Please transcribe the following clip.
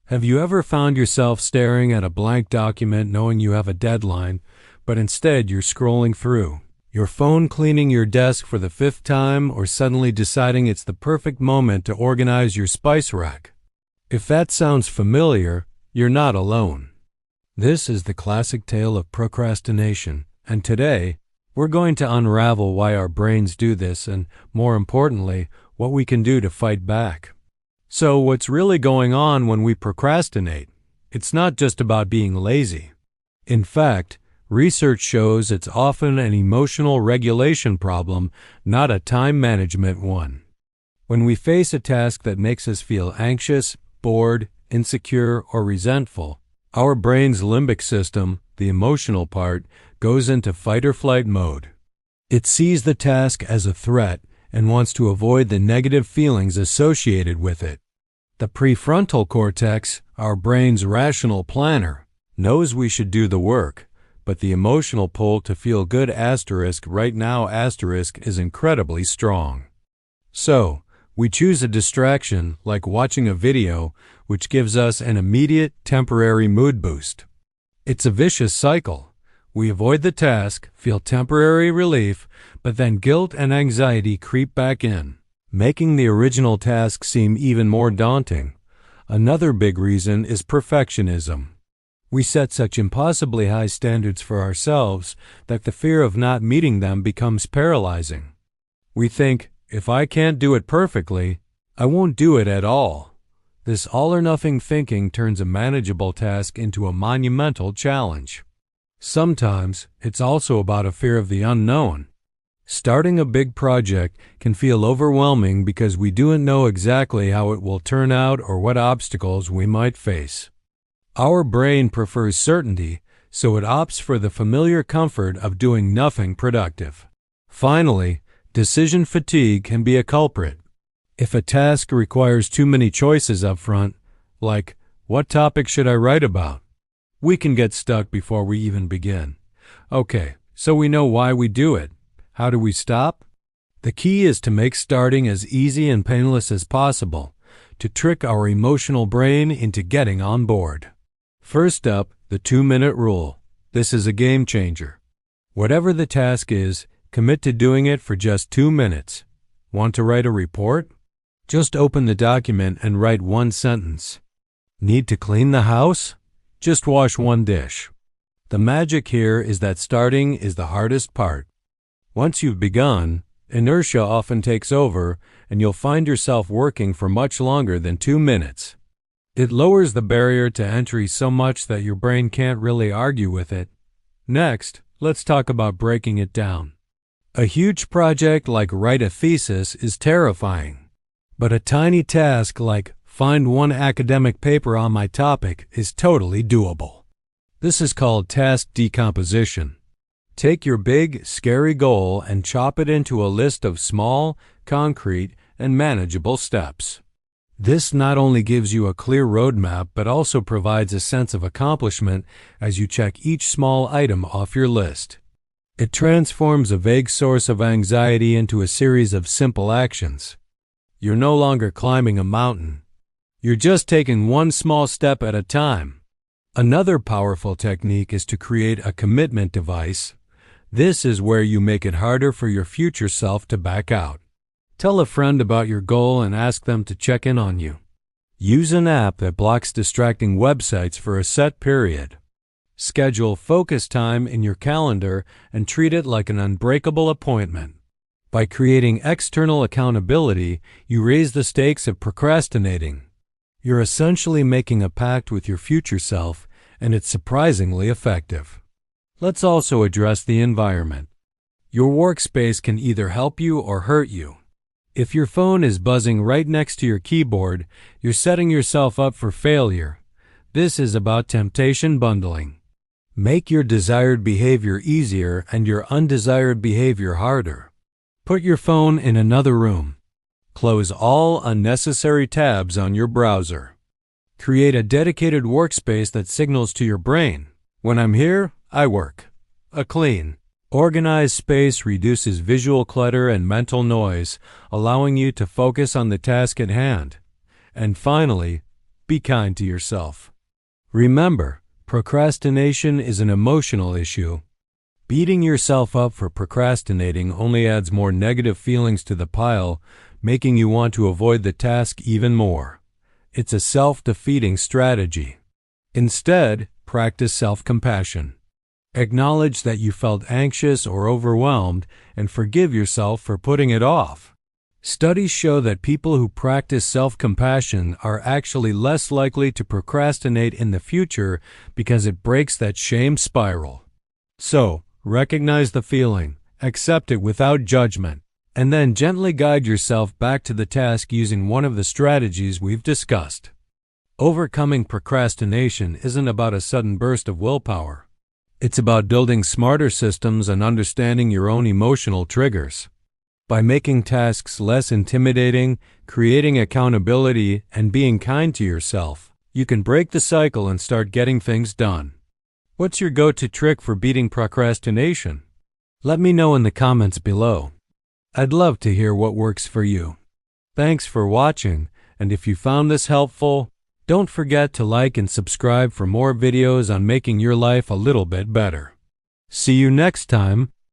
Have you ever found yourself staring at a blank document knowing you have a deadline, but instead you're scrolling through your phone, cleaning your desk for the 5th time, or suddenly deciding it's the perfect moment to organize your spice rack? If that sounds familiar, you're not alone. This is the classic tale of procrastination, and today we're going to unravel why our brains do this and, more importantly, what we can do to fight back. So what's really going on when we procrastinate? It's not just about being lazy. In fact, research shows it's often an emotional regulation problem, not a time management one. When we face a task that makes us feel anxious, bored, insecure, or resentful, our brain's limbic system, the emotional part, goes into fight-or-flight mode. It sees the task as a threat and wants to avoid the negative feelings associated with it. The prefrontal cortex, our brain's rational planner, knows we should do the work, but the emotional pull to feel good right now is incredibly strong. So, we choose a distraction like watching a video, which gives us an immediate, temporary mood boost. It's a vicious cycle. We avoid the task, feel temporary relief, but then guilt and anxiety creep back in, making the original task seem even more daunting. Another big reason is perfectionism. We set such impossibly high standards for ourselves that the fear of not meeting them becomes paralyzing. We think, if I can't do it perfectly, I won't do it at all. This all-or-nothing thinking turns a manageable task into a monumental challenge. Sometimes, it's also about a fear of the unknown. Starting a big project can feel overwhelming because we don't know exactly how it will turn out or what obstacles we might face. Our brain prefers certainty, so it opts for the familiar comfort of doing nothing productive. Finally, decision fatigue can be a culprit. If a task requires too many choices up front, like, what topic should I write about? We can get stuck before we even begin. Okay, so we know why we do it. How do we stop? The key is to make starting as easy and painless as possible, to trick our emotional brain into getting on board. First up, the 2-minute rule. This is a game changer. Whatever the task is, commit to doing it for just 2 minutes. Want to write a report? Just open the document and write one sentence. Need to clean the house? Just wash one dish. The magic here is that starting is the hardest part. Once you've begun, inertia often takes over, and you'll find yourself working for much longer than 2 minutes. It lowers the barrier to entry so much that your brain can't really argue with it. Next, let's talk about breaking it down. A huge project like write a thesis is terrifying, but a tiny task like find one academic paper on my topic is totally doable. This is called task decomposition. Take your big, scary goal and chop it into a list of small, concrete, and manageable steps. This not only gives you a clear roadmap, but also provides a sense of accomplishment as you check each small item off your list. It transforms a vague source of anxiety into a series of simple actions. You're no longer climbing a mountain. You're just taking one small step at a time. Another powerful technique is to create a commitment device. This is where you make it harder for your future self to back out. Tell a friend about your goal and ask them to check in on you. Use an app that blocks distracting websites for a set period. Schedule focus time in your calendar and treat it like an unbreakable appointment. By creating external accountability, you raise the stakes of procrastinating. You're essentially making a pact with your future self, and it's surprisingly effective. Let's also address the environment. Your workspace can either help you or hurt you. If your phone is buzzing right next to your keyboard, you're setting yourself up for failure. This is about temptation bundling. Make your desired behavior easier and your undesired behavior harder. Put your phone in another room. Close all unnecessary tabs on your browser. Create a dedicated workspace that signals to your brain, when I'm here, I work. A clean, organized space reduces visual clutter and mental noise, allowing you to focus on the task at hand. And finally, Be kind to yourself. Remember, procrastination is an emotional issue. Beating yourself up for procrastinating only adds more negative feelings to the pile, making you want to avoid the task even more. It's a self-defeating strategy. Instead, practice self-compassion. Acknowledge that you felt anxious or overwhelmed and forgive yourself for putting it off. Studies show that people who practice self-compassion are actually less likely to procrastinate in the future because it breaks that shame spiral. So, recognize the feeling, accept it without judgment, and then gently guide yourself back to the task using one of the strategies we've discussed. Overcoming procrastination isn't about a sudden burst of willpower. It's about building smarter systems and understanding your own emotional triggers. By making tasks less intimidating, creating accountability, and being kind to yourself, you can break the cycle and start getting things done. What's your go-to trick for beating procrastination? Let me know in the comments below. I'd love to hear what works for you. Thanks for watching, and if you found this helpful, don't forget to like and subscribe for more videos on making your life a little bit better. See you next time.